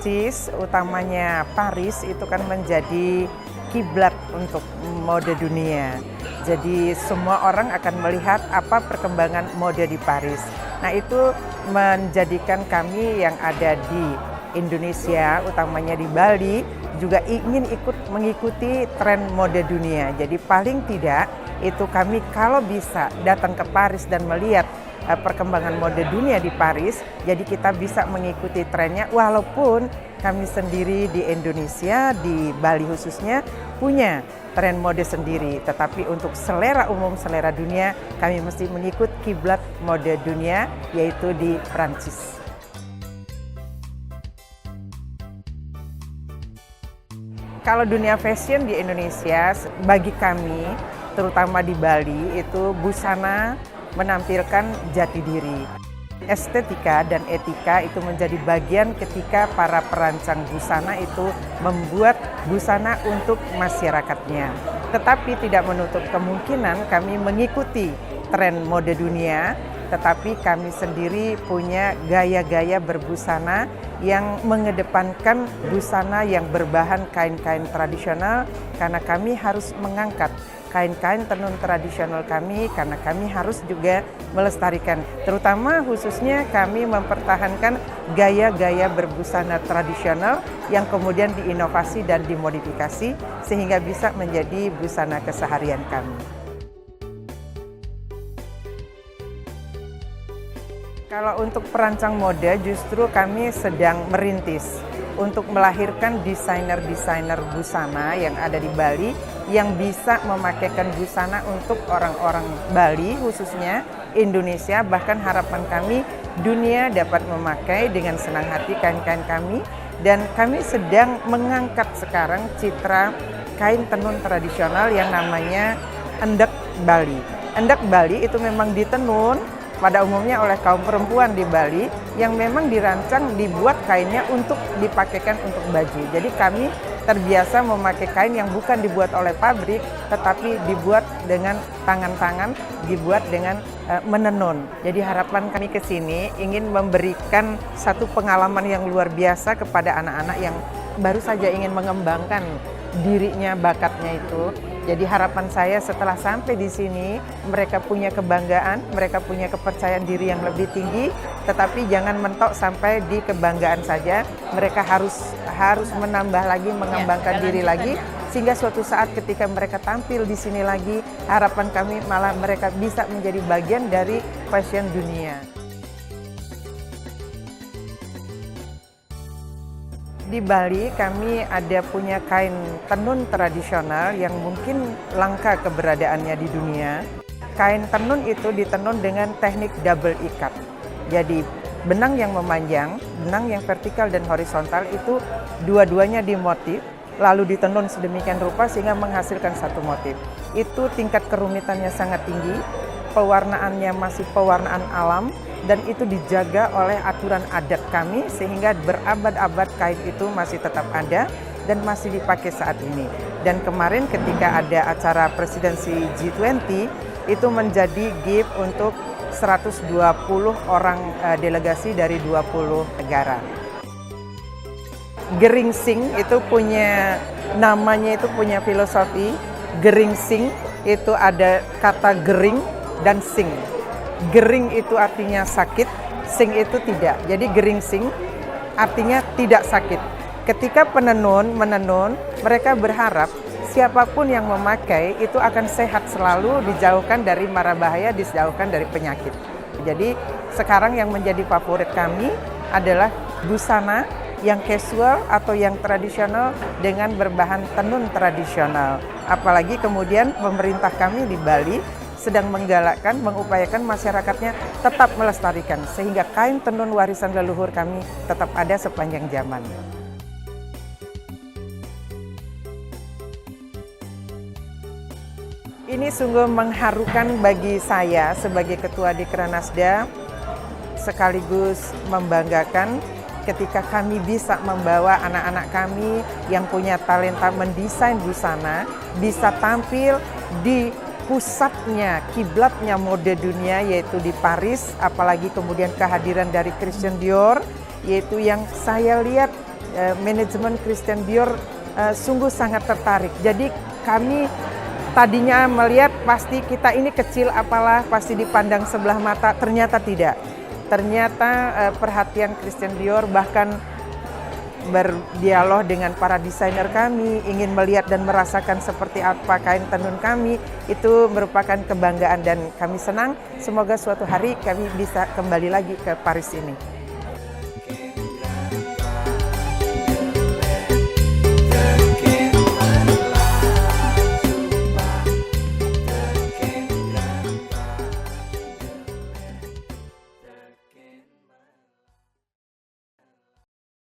Prancis, utamanya Paris, itu kan menjadi kiblat untuk mode dunia. Jadi semua orang akan melihat apa perkembangan mode di Paris. Nah, itu menjadikan kami yang ada di Indonesia, utamanya di Bali, juga ingin ikut mengikuti tren mode dunia. Jadi paling tidak itu kami kalau bisa datang ke Paris dan melihat perkembangan mode dunia di Paris, jadi kita bisa mengikuti trennya walaupun kami sendiri di Indonesia, di Bali khususnya, punya tren mode sendiri. Tetapi untuk selera umum, selera dunia, kami mesti mengikut kiblat mode dunia, yaitu di Prancis. Kalau dunia fashion di Indonesia, bagi kami, terutama di Bali, itu busana menampilkan jati diri. Estetika dan etika itu menjadi bagian ketika para perancang busana itu membuat busana untuk masyarakatnya. Tetapi tidak menutup kemungkinan kami mengikuti tren mode dunia, tetapi kami sendiri punya gaya-gaya berbusana yang mengedepankan busana yang berbahan kain-kain tradisional, karena kami harus mengangkat kain-kain tenun tradisional kami, karena kami harus juga melestarikan, terutama khususnya kami mempertahankan gaya-gaya berbusana tradisional yang kemudian diinovasi dan dimodifikasi sehingga bisa menjadi busana keseharian kami. Kalau untuk perancang mode, justru kami sedang merintis untuk melahirkan desainer-desainer busana yang ada di Bali yang bisa memakaikan busana untuk orang-orang Bali, khususnya Indonesia, bahkan harapan kami dunia dapat memakai dengan senang hati kain-kain kami. Dan kami sedang mengangkat sekarang citra kain tenun tradisional yang namanya endek Bali. Endek Bali itu memang ditenun pada umumnya oleh kaum perempuan di Bali yang memang dirancang dibuat kainnya untuk dipakaikan untuk baju. Jadi kami terbiasa memakai kain yang bukan dibuat oleh pabrik, tetapi dibuat dengan tangan-tangan, dibuat dengan menenun. Jadi harapan kami ke sini ingin memberikan satu pengalaman yang luar biasa kepada anak-anak yang baru saja ingin mengembangkan dirinya, bakatnya itu. Jadi harapan saya setelah sampai di sini, mereka punya kebanggaan, mereka punya kepercayaan diri yang lebih tinggi, tetapi jangan mentok sampai di kebanggaan saja. Mereka harus menambah lagi, mengembangkan diri lagi, sehingga suatu saat ketika mereka tampil di sini lagi, harapan kami malah mereka bisa menjadi bagian dari fashion dunia. Di Bali kami ada punya kain tenun tradisional yang mungkin langka keberadaannya di dunia. Kain tenun itu ditenun dengan teknik double ikat. Jadi benang yang memanjang, benang yang vertikal dan horizontal itu dua-duanya dimotif, lalu ditenun sedemikian rupa sehingga menghasilkan satu motif. Itu tingkat kerumitannya sangat tinggi, pewarnaannya masih pewarnaan alam, dan itu dijaga oleh aturan adat kami sehingga berabad-abad kain itu masih tetap ada dan masih dipakai saat ini. Dan kemarin ketika ada acara presidensi G20 itu menjadi gift untuk 120 orang delegasi dari 20 negara. Geringsing itu punya namanya, itu punya filosofi. Geringsing itu ada kata gering dan sing. Gering itu artinya sakit, sing itu tidak. Jadi geringsing artinya tidak sakit. Ketika penenun menenun, mereka berharap siapapun yang memakai itu akan sehat selalu, dijauhkan dari mara bahaya, dijauhkan dari penyakit. Jadi sekarang yang menjadi favorit kami adalah busana yang casual atau yang tradisional dengan berbahan tenun tradisional. Apalagi kemudian pemerintah kami di Bali sedang menggalakkan, mengupayakan masyarakatnya tetap melestarikan sehingga kain tenun warisan leluhur kami tetap ada sepanjang zaman. Ini sungguh mengharukan bagi saya sebagai Ketua Dikranasda, sekaligus membanggakan ketika kami bisa membawa anak-anak kami yang punya talenta mendesain busana bisa tampil di pusatnya, kiblatnya mode dunia, yaitu di Paris, apalagi kemudian kehadiran dari Christian Dior, yaitu yang saya lihat manajemen Christian Dior sungguh sangat tertarik. Jadi kami tadinya melihat pasti kita ini kecil, apalah pasti dipandang sebelah mata, ternyata tidak. Ternyata perhatian Christian Dior bahkan berdialog dengan para desainer kami, ingin melihat dan merasakan seperti apa kain tenun kami, itu merupakan kebanggaan dan kami senang. Semoga suatu hari kami bisa kembali lagi ke Paris ini.